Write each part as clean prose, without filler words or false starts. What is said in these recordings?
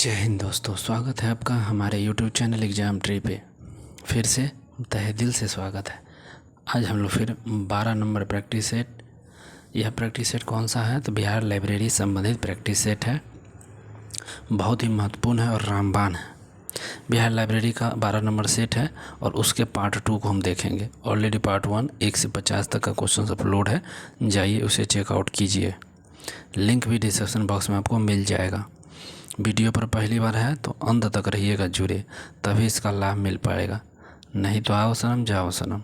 जय हिंद दोस्तों, स्वागत है आपका हमारे YouTube चैनल एग्ज़ाम ट्री पे। फिर से तहे दिल से स्वागत है। आज हम लोग फिर 12 नंबर प्रैक्टिस सेट। यह प्रैक्टिस सेट कौन सा है? तो बिहार लाइब्रेरी संबंधित प्रैक्टिस सेट है। बहुत ही महत्वपूर्ण है और रामबाण है। बिहार लाइब्रेरी का 12 नंबर सेट है और उसके पार्ट 2 को हम देखेंगे। ऑलरेडी पार्ट 1 1 से 50 तक का क्वेश्चन अपलोड है, जाइए उसे चेकआउट कीजिए। लिंक भी डिस्क्रिप्शन बॉक्स में आपको मिल जाएगा। वीडियो पर पहली बार है तो अंत तक रहिएगा जुड़े, तभी इसका लाभ मिल पाएगा। नहीं तो आओ सनम जाओ सनम।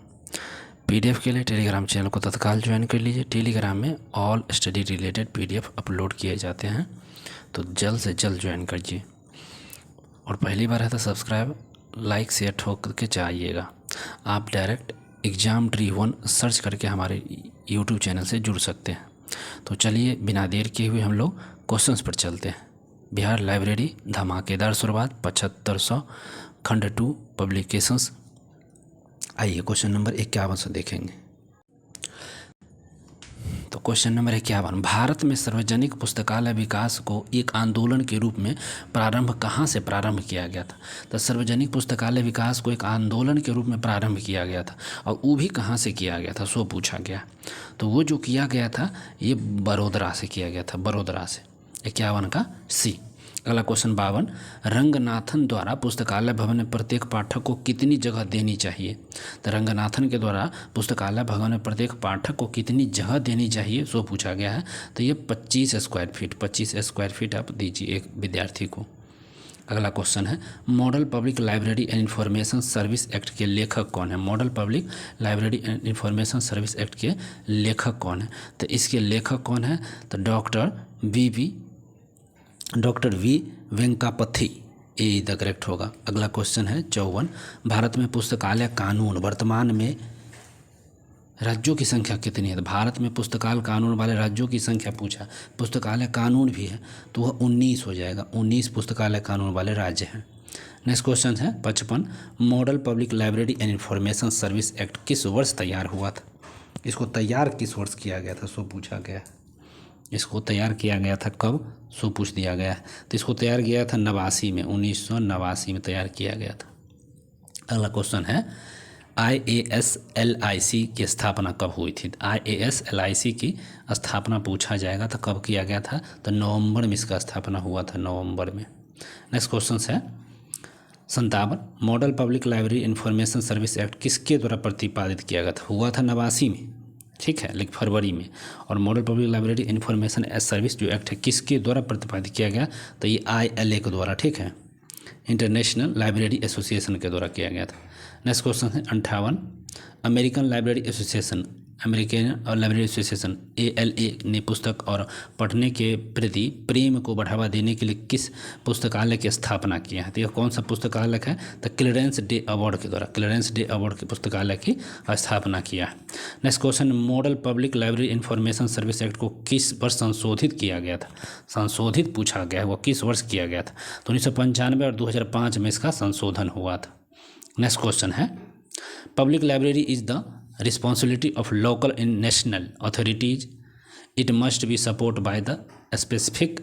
पीडीएफ के लिए टेलीग्राम चैनल को तत्काल ज्वाइन कर लीजिए। टेलीग्राम में all study related PDF upload किए जाते हैं, तो जल्द से जल्द ज्वाइन करिए। और पहली बार है तो सब्सक्राइब लाइक शेयर ठोक करके जाइएगा। आप डायरेक्ट एग्ज़ाम ट्री 1 सर्च करके हमारे यूट्यूब चैनल से जुड़ सकते हैं। तो चलिए बिना देर किए हुए हम लोग क्वेश्चंस पर चलते हैं। बिहार लाइब्रेरी धमाकेदार शुरुआत 7500 खंड 2 पब्लिकेशंस। आइए क्वेश्चन नंबर 51 से देखेंगे। तो क्वेश्चन नंबर 51, भारत में सार्वजनिक पुस्तकालय विकास को एक आंदोलन के रूप में कहाँ से प्रारंभ किया गया था? तो सार्वजनिक पुस्तकालय विकास को एक आंदोलन के रूप में प्रारंभ किया गया था, और वो भी कहाँ से किया गया था सो पूछा गया। तो वो जो किया गया था ये बड़ोदरा से किया गया था, बड़ोदरा से। 51 का सी। अगला क्वेश्चन 52, रंगनाथन द्वारा पुस्तकालय भवन में प्रत्येक पाठक को कितनी जगह देनी चाहिए? तो रंगनाथन के द्वारा पुस्तकालय भवन में प्रत्येक पाठक को कितनी जगह देनी चाहिए सो पूछा गया है। तो ये 25 स्क्वायर फीट 25 स्क्वायर फीट आप दीजिए एक विद्यार्थी को। अगला क्वेश्चन है, model public library and information service act के लेखक कौन है? Model public library and information service act के लेखक कौन है? तो इसके लेखक कौन है? तो डॉक्टर वी वेंकापथी, ये द करेक्ट होगा। अगला क्वेश्चन है 54, भारत में पुस्तकालय कानून वर्तमान में राज्यों की संख्या कितनी है? तो भारत में पुस्तकालय कानून वाले राज्यों की संख्या पूछा, पुस्तकालय कानून भी है तो वह 19 हो जाएगा। 19 पुस्तकालय कानून वाले राज्य हैं। नेक्स्ट क्वेश्चन है 55, model public library and information service act किस वर्ष तैयार हुआ था? इसको तैयार किस वर्ष किया गया था सो पूछा गया है। इसको तैयार किया गया था कब सो पूछ दिया गया है। तो इसको तैयार किया था 89 में, 1989 में तैयार किया गया था। अगला क्वेश्चन है, IASLIC की स्थापना कब हुई थी? IASLIC की स्थापना पूछा जाएगा तो कब किया गया था? तो नवंबर में इसका स्थापना हुआ था, नवंबर में। नेक्स्ट क्वेश्चन है 57, model public library information service act किसके द्वारा प्रतिपादित किया गया था? हुआ था 89 में, ठीक है, लेकिन फरवरी में। और model public library information as service जो एक्ट है किसके द्वारा प्रतिपादित किया गया? तो ये ILA के द्वारा, ठीक है, इंटरनेशनल लाइब्रेरी एसोसिएशन के द्वारा किया गया था। नेक्स्ट क्वेश्चन है 58, अमेरिकन लाइब्रेरी एसोसिएशन ALA ने पुस्तक और पढ़ने के प्रति प्रेम को बढ़ावा देने के लिए किस पुस्तकालय की स्थापना किया है? तो यह कौन सा पुस्तकालय है? तो क्लेरेंस डे अवार्ड के द्वारा, क्लेरेंस डे अवार्ड के पुस्तकालय की स्थापना किया है। Next question, model public library information service act को किस वर्ष संशोधित किया गया था? संशोधित पूछा गया है, वो किस वर्ष किया गया था? तो 1995 और 2005 में इसका संशोधन हुआ था। नेक्स्ट क्वेश्चन है, public library is the responsibility of local and national authorities. It must be supported by the specific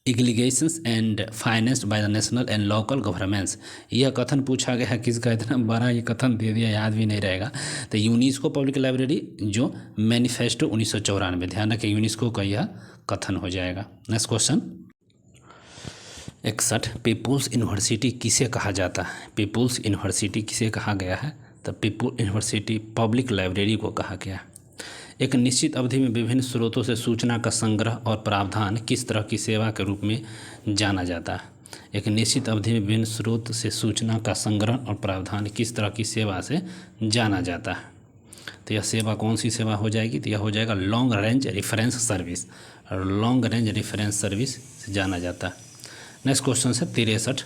obligations and financed by the national and local governments. यह कथन पूछा गया है किसका? इतना बड़ा ये कथन दे दिया, याद भी नहीं रहेगा। तो यूनेस्को पब्लिक लाइब्रेरी जो मैनिफेस्टो 1994, ध्यान रखें यूनेस्को का यह कथन हो जाएगा। नेक्स्ट क्वेश्चन 61, पीपुल्स यूनिवर्सिटी किसे कहा जाता है? पीपुल्स यूनिवर्सिटी किसे कहा गया है? तो पीपुल्स यूनिवर्सिटी पब्लिक लाइब्रेरी को कहा गया। एक निश्चित अवधि में विभिन्न स्रोतों से सूचना का संग्रह और प्रावधान किस तरह की सेवा के रूप में जाना जाता है? एक निश्चित अवधि में विभिन्न स्रोत से सूचना का संग्रह और प्रावधान किस तरह की सेवा से जाना जाता है? तो यह सेवा कौन सी सेवा हो जाएगी? तो यह हो जाएगा लॉन्ग रेंज रेफरेंस सर्विस, और लॉन्ग रेंज रेफरेंस सर्विस से जाना जाता है। नेक्स्ट क्वेश्चन है 63,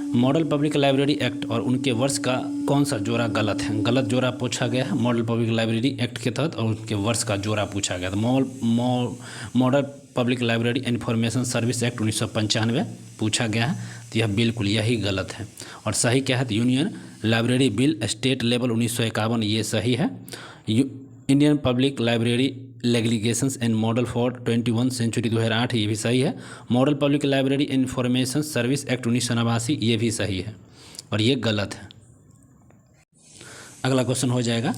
मॉडल पब्लिक लाइब्रेरी एक्ट और उनके वर्ष का कौन सा जोड़ा गलत है? गलत जोड़ा पूछा गया है मॉडल पब्लिक लाइब्रेरी एक्ट के तहत, और उनके वर्ष का जोड़ा पूछा गया था। Model public library information service act 1995 पूछा गया है, तो यह बिल्कुल यही गलत है। और सही क्या है? तो union library bill state level 1951, ये सही है। Indian public library legislations and model for 21 century 2008, ये भी सही है। Model public library information service act 1989, ये भी सही है और ये गलत है। अगला क्वेश्चन हो जाएगा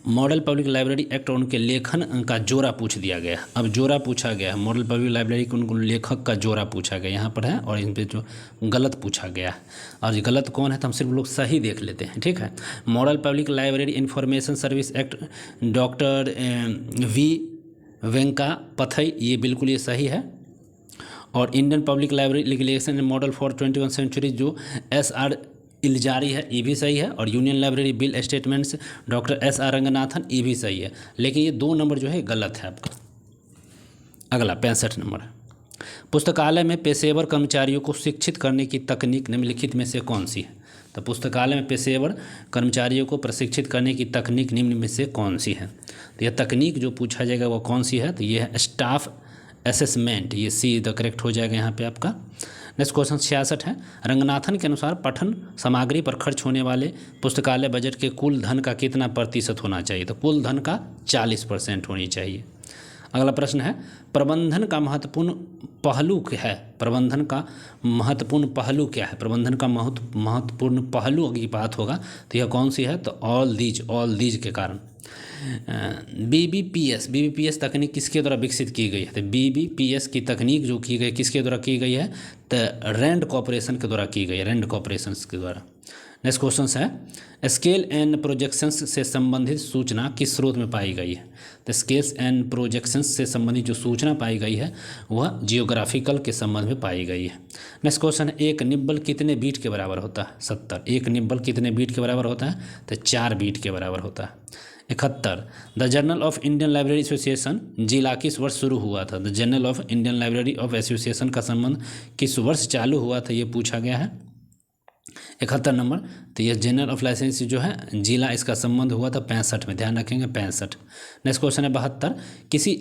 मॉडल पब्लिक लाइब्रेरी एक्ट और उनके लेखन का जोरा पूछ दिया गया। अब जोरा पूछा गया है, मॉडल पब्लिक लाइब्रेरी के उनको लेखक का जोरा पूछा गया यहाँ पर है, और इन पे जो गलत पूछा गया है, और ये गलत कौन है तो हम सिर्फ लोग सही देख लेते हैं, ठीक है। Model public library information service act doctor V Venkatappaiah, ये बिल्कुल ये सही है। और Indian public library regulation and model for 21 century जो SR इल्जारी है, ये भी सही है। और union library bill statements doctor SR Ranganathan, ये भी सही है। लेकिन ये 2 नंबर जो है गलत है आपका। अगला 65 नंबर, पुस्तकालय में पेशेवर कर्मचारियों को शिक्षित करने की तकनीक निम्नलिखित में से कौन सी है। तो पुस्तकालय में पेशेवर कर्मचारियों को प्रशिक्षित करने की तकनीक निम्न में से कौन सी है। तो यह तकनीक जो पूछा जाएगा वो कौन सी है, तो ये है स्टाफ असेसमेंट, ये सी द करेक्ट हो जाएगा यहाँ पे आपका। नेक्स्ट क्वेश्चन 66 है, रंगनाथन के अनुसार पठन सामग्री पर खर्च होने वाले पुस्तकालय बजट के कुल धन का कितना प्रतिशत होना चाहिए। तो कुल धन का 40% होनी चाहिए। अगला प्रश्न है, प्रबंधन का महत्वपूर्ण पहलू क्या है। प्रबंधन का महत्वपूर्ण पहलू क्या है। प्रबंधन का महत्वपूर्ण पहलू अगर बात होगा तो यह कौन सी है, तो ऑल दीज के कारण। बीबीपीएस तकनीक किसके द्वारा विकसित की गई है। तो बीबीपीएस की तकनीक जो की गई किसके द्वारा की गई है, तो रैंड कॉर्पोरेशन के द्वारा की गई है, रैंड कॉर्पोरेशन के द्वारा। नेक्स्ट क्वेश्चन है, स्केल एंड प्रोजेक्शंस से संबंधित सूचना किस स्रोत में पाई गई है। तो स्केल्स एंड प्रोजेक्शंस से संबंधित जो सूचना पाई गई है वह जियोग्राफिकल के संबंध में पाई गई है। नेक्स्ट क्वेश्चन है, एक निब्बल कितने बीट के बराबर होता है। 70, एक निब्बल कितने बीट के बराबर होता है, तो 4 बीट के बराबर होता है। 71, the journal of Indian library association जिला किस वर्ष शुरू हुआ था। The journal of Indian library of association का संबंध किस वर्ष चालू हुआ था, ये पूछा गया है। 71 नंबर, तो यह जनरल ऑफ लाइसेंस जो है जिला इसका संबंध हुआ था 65 में, ध्यान रखेंगे 65। नेक्स्ट क्वेश्चन है 72, किसी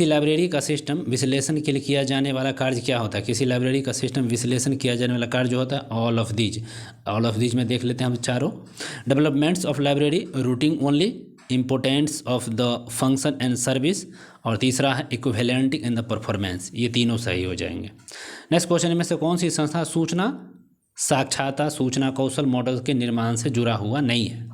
लाइब्रेरी का सिस्टम विश्लेषण के लिए किया जाने वाला कार्य क्या होता है। किसी लाइब्रेरी का सिस्टम विश्लेषण किया जाने वाला कार्य जो होता है ऑल ऑफ दीज में देख लेते हैं हम चारों। Developments of library routing only, importance of the function and service, और तीसरा है इक्विवेलेंट इन द परफॉर्मेंस, ये तीनों सही हो जाएंगे। नेक्स्ट क्वेश्चन में से कौन सी संस्था सूचना साक्षरता सूचना कौशल मॉडल के निर्माण से जुड़ा हुआ नहीं है।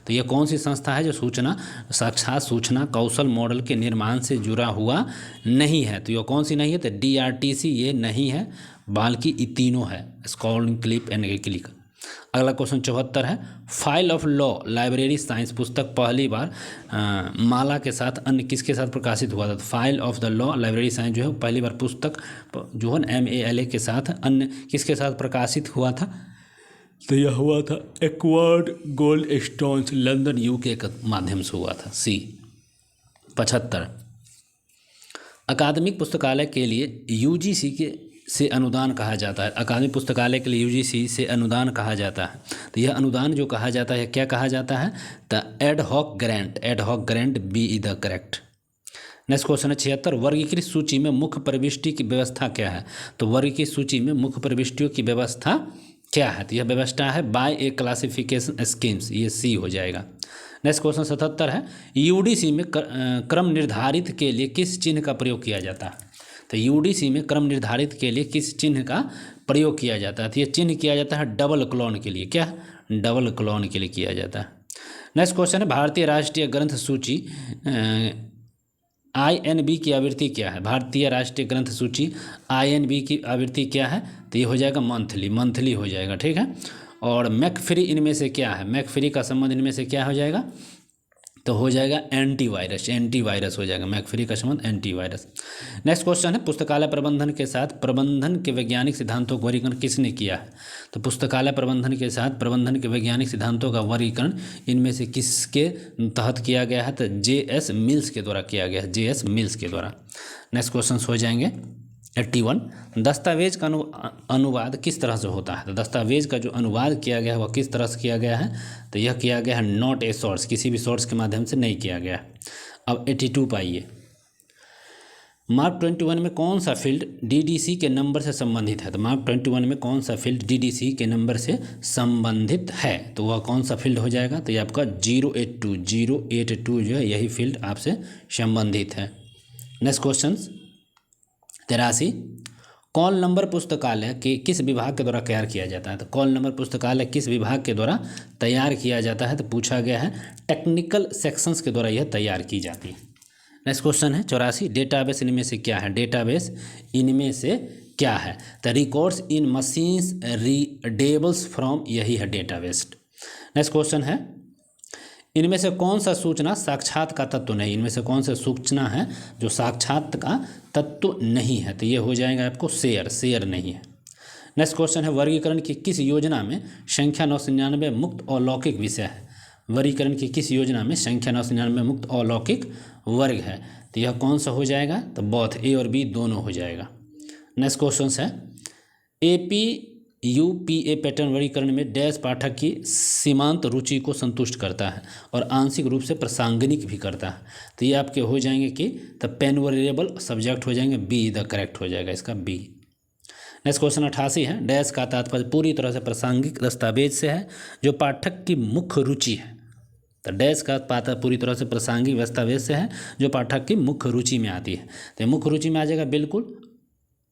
तो ये कौन सी संस्था है जो सूचना साक्षात सूचना कौशल मॉडल के निर्माण से जुड़ा हुआ नहीं है। तो ये कौन सी नहीं है, तो DRTC ये नहीं है, बल्कि ये तीनों है, स्कॉलिंग क्लिप एंड क्लिक। अगला क्वेश्चन 74 है, file of law library science पुस्तक पहली बार माला के साथ अन्य किसके साथ प्रकाशित हुआ था। तो file of the law library science जो है पहली बार पुस्तक जो है MALA के साथ अन्य किसके साथ प्रकाशित हुआ था, तो यह हुआ था acquired gold stones London UK के माध्यम से हुआ था, C। 75, अकादमिक पुस्तकालय के लिए UGC से अनुदान कहा जाता है। अकादमिक पुस्तकालय के लिए UGC से अनुदान कहा जाता है। तो यह अनुदान जो कहा जाता है क्या कहा जाता है, the ad hoc grant B the correct. Next question है 76, वर्गीकृत सूची में मुख्य प्रविष्टि की व्यवस्था क्या है। तो वर्गीकृत सूची में मुख्य प्रविष्टियों की व्यवस्था क्या है, तो यह व्यवस्था है बाय ए क्लासिफिकेशन स्कीम्स, ये C हो जाएगा। नेक्स्ट क्वेश्चन 77 है, UDC में क्रम निर्धारित के लिए किस चिन्ह का प्रयोग किया जाता है। तो UDC में क्रम निर्धारित के लिए किस चिन्ह का प्रयोग किया जाता है, तो यह चिन्ह किया जाता है डबल क्लोन के लिए, क्या डबल क्लोन के लिए किया जाता है। नेक्स्ट क्वेश्चन है, भारतीय राष्ट्रीय ग्रंथ सूची INB की आवृत्ति क्या है। भारतीय राष्ट्रीय ग्रंथ सूची INB की आवृत्ति क्या है, तो ये हो जाएगा मंथली हो जाएगा, ठीक है। और मैकफ्री इनमें से क्या है, मैकफ्री का संबंध इनमें से क्या हो जाएगा, तो हो जाएगा एंटीवायरस हो जाएगा, मैकफ्री का संबंध एंटीवायरस। नेक्स्ट क्वेश्चन है, पुस्तकालय प्रबंधन के साथ प्रबंधन के वैज्ञानिक सिद्धांतों का वर्गीकरण किसने किया है। तो पुस्तकालय प्रबंधन के साथ प्रबंधन के वैज्ञानिक सिद्धांतों का वर्गीकरण इनमें से किसके तहत किया गया है, तो JS मिल्स के द्वारा किया गया है, JS मिल्स के द्वारा। नेक्स्ट क्वेश्चन हो जाएंगे 81, दस्तावेज का अनुवाद किस तरह से होता है। तो दस्तावेज का जो अनुवाद किया गया है वह किस तरह से किया गया है, तो यह किया गया है नॉट ए सोर्स, किसी भी सोर्स के माध्यम से नहीं किया गया है। अब 82 पाइए, मार्क 21 में कौन सा फील्ड डीडीसी के नंबर से संबंधित है? तो मार्क 21 में कौन सा फील्ड डीडीसी के नंबर से संबंधित है? तो वह कौन सा फील्ड हो जाएगा? तो ये आपका 082 जो है यही फील्ड आपसे संबंधित है। नेक्स्ट क्वेश्चन 83, कॉल नंबर पुस्तकालय के किस विभाग के द्वारा तैयार किया जाता है? तो कॉल नंबर पुस्तकालय किस विभाग के द्वारा तैयार किया जाता है? तो पूछा गया है टेक्निकल सेक्शंस के द्वारा यह तैयार की जाती है। नेक्स्ट क्वेश्चन है 84, डेटाबेस इनमें से क्या है? डेटाबेस इनमें से क्या है? तो रिकॉर्ड्स इन मशीन्स रीडेबल्स फ्रॉम, यही है डेटाबेस। नेक्स्ट क्वेश्चन है, इनमें से कौन सा सूचना साक्षात का तत्व नहीं? इनमें से कौन सा सूचना है जो साक्षात का तत्व नहीं है? तो ये हो जाएगा आपको शेयर नहीं है। नेक्स्ट क्वेश्चन है, वर्गीकरण की किस योजना में संख्या 999 मुक्त और लौकिक विषय है? वर्गीकरण की किस योजना में संख्या 999 मुक्त और लौकिक वर्ग है? तो यह कौन सा हो जाएगा? तो बोथ ए और बी दोनों हो जाएगा। नेक्स्ट क्वेश्चन है, APUPA पैटर्न वर्गीकरण में डैश पाठक की सीमांत रुचि को संतुष्ट करता है और आंशिक रूप से प्रासंगिक भी करता है। तो ये आपके हो जाएंगे कि द पेनवरेबल सब्जेक्ट हो जाएंगे, बी द करेक्ट हो जाएगा इसका बी। नेक्स्ट क्वेश्चन 88 है, डैश का तात्पर्य पूरी तरह से प्रासंगिक दस्तावेज से है जो पाठक की मुख्य रुचि है। तो डैश का पाता पूरी तरह से प्रासंगिक दस्तावेज से है जो पाठक की मुख्य रुचि में आती है। तो मुख्य रुचि में आ जाएगा बिल्कुल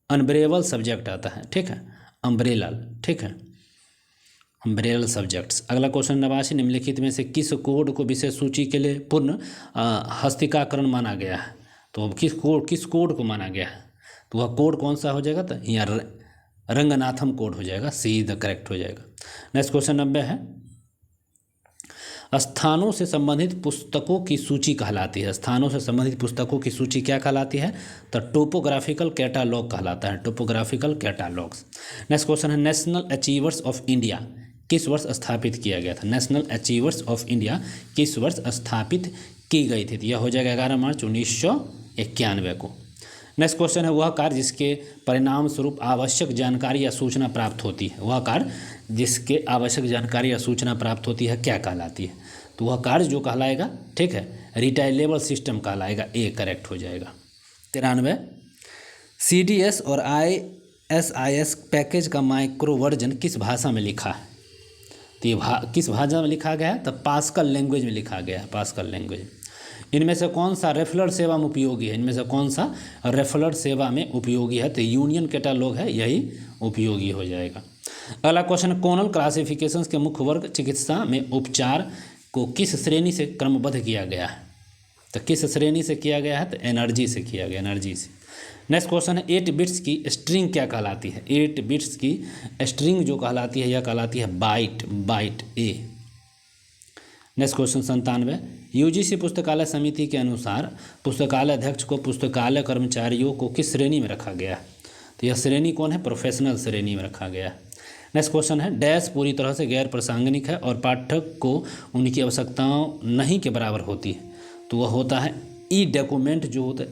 अनब्रेवल सब्जेक्ट आता है, ठीक है, अम्ब्रेला, ठीक है, अम्ब्रेला सब्जेक्ट्स। अगला क्वेश्चन 89, निम्नलिखित में से किस कोड को विशेष सूची के लिए पूर्ण हस्तिकाकरण माना गया है? तो किस कोड को माना गया है? तो वह कोड कौन सा हो जाएगा? तो यहाँ रंगनाथम कोड हो जाएगा, सी द करेक्ट हो जाएगा। नेक्स्ट क्वेश्चन 90 है, स्थानों से संबंधित पुस्तकों की सूची कहलाती है। स्थानों से संबंधित पुस्तकों की सूची क्या कहलाती है? तो टोपोग्राफिकल कैटालॉग कहलाता है, टोपोग्राफिकल कैटालॉग्स। नेक्स्ट क्वेश्चन है, नेशनल अचीवर्स ऑफ इंडिया किस वर्ष स्थापित किया गया था? नेशनल अचीवर्स ऑफ इंडिया किस वर्ष स्थापित की गई थी? तो यह हो जाएगा 11 मार्च 1991 को। नेक्स्ट क्वेश्चन है, वह कार्य जिसके परिणाम स्वरूप आवश्यक जानकारी या सूचना प्राप्त होती है, वह कार्य जिसके आवश्यक जानकारी या सूचना प्राप्त होती है क्या कहलाती है? तो वह कार्य जो कहलाएगा, ठीक है, रिटाइलेबल सिस्टम कहलाएगा, ए करेक्ट हो जाएगा। 93, CDS और ISIS पैकेज का माइक्रो वर्जन किस भाषा में लिखा है? तो ये किस भाषा में लिखा गया है? तो पास्कल लैंग्वेज में लिखा गया है, पास्कल लैंग्वेज। इनमें से कौन सा रेफरर सेवा में उपयोगी है? इनमें से कौन सा रेफरर सेवा में उपयोगी है? तो यूनियन कैटालॉग है, यही उपयोगी हो जाएगा। अगला क्वेश्चन, कोनल क्लासिफिकेशंस के मुख्य वर्ग चिकित्सा में उपचार को किस श्रेणी से क्रमबद्ध किया गया है? तो किस श्रेणी से किया गया है? तो एनर्जी से किया गया, एनर्जी से। नेक्स्ट क्वेश्चन है, 8 बिट्स की स्ट्रिंग क्या कहलाती है? 8 बिट्स की स्ट्रिंग जो कहलाती है यह कहलाती है बाइट ए। नेक्स्ट क्वेश्चन 97, UGC पुस्तकालय समिति के अनुसार पुस्तकालय अध्यक्ष को पुस्तकालय कर्मचारियों को किस श्रेणी में रखा गया? तो यह श्रेणी कौन है? प्रोफेशनल श्रेणी में रखा गया। नेक्स्ट क्वेश्चन है, डैश पूरी तरह से गैर प्रासंगिक है और पाठक को उनकी आवश्यकताओं नहीं के बराबर होती है। तो वह होता है ई डॉक्यूमेंट, जो होता है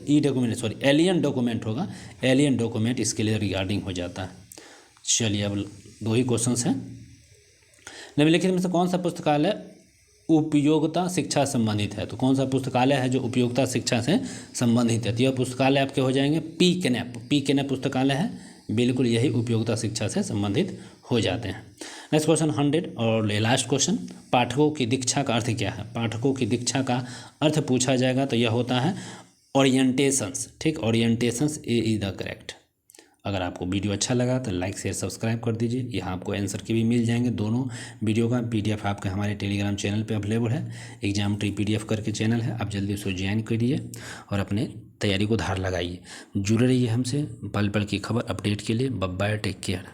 एलियन डॉक्यूमेंट होगा, एलियन डॉक्यूमेंट इसके लिए रिगार्डिंग हो जाता है। चलिए अब 2 ही क्वेश्चन हैं। निम्नलिखित में से कौन सा पुस्तकालय उपयोगिता शिक्षा संबंधित है? तो कौन सा पुस्तकालय है जो उपयोगिता शिक्षा से संबंधित है? तो यह पुस्तकालय आपके हो जाएंगे पी केनेप पुस्तकालय है, बिल्कुल यही उपयोगिता शिक्षा से संबंधित हो जाते हैं। नेक्स्ट क्वेश्चन 100 और लास्ट क्वेश्चन, पाठकों की दीक्षा का अर्थ क्या है? पाठकों की दीक्षा का अर्थ पूछा जाएगा तो यह होता है ओरिएंटेशंस, ठीक, orientations, A is the correct. अगर आपको वीडियो अच्छा लगा तो लाइक शेयर सब्सक्राइब कर दीजिए। यहाँ आपको आंसर के भी मिल जाएंगे, दोनों वीडियो का PDF आपके हमारे टेलीग्राम चैनल पे अवेलेबल है, एग्जाम ट्री PDF करके चैनल है, आप जल्दी उसको ज्वाइन करिए और अपने तैयारी को धार लगाइए। जुड़े रहिए हमसे पल पल की खबर अपडेट के लिए। Bye bye, take care.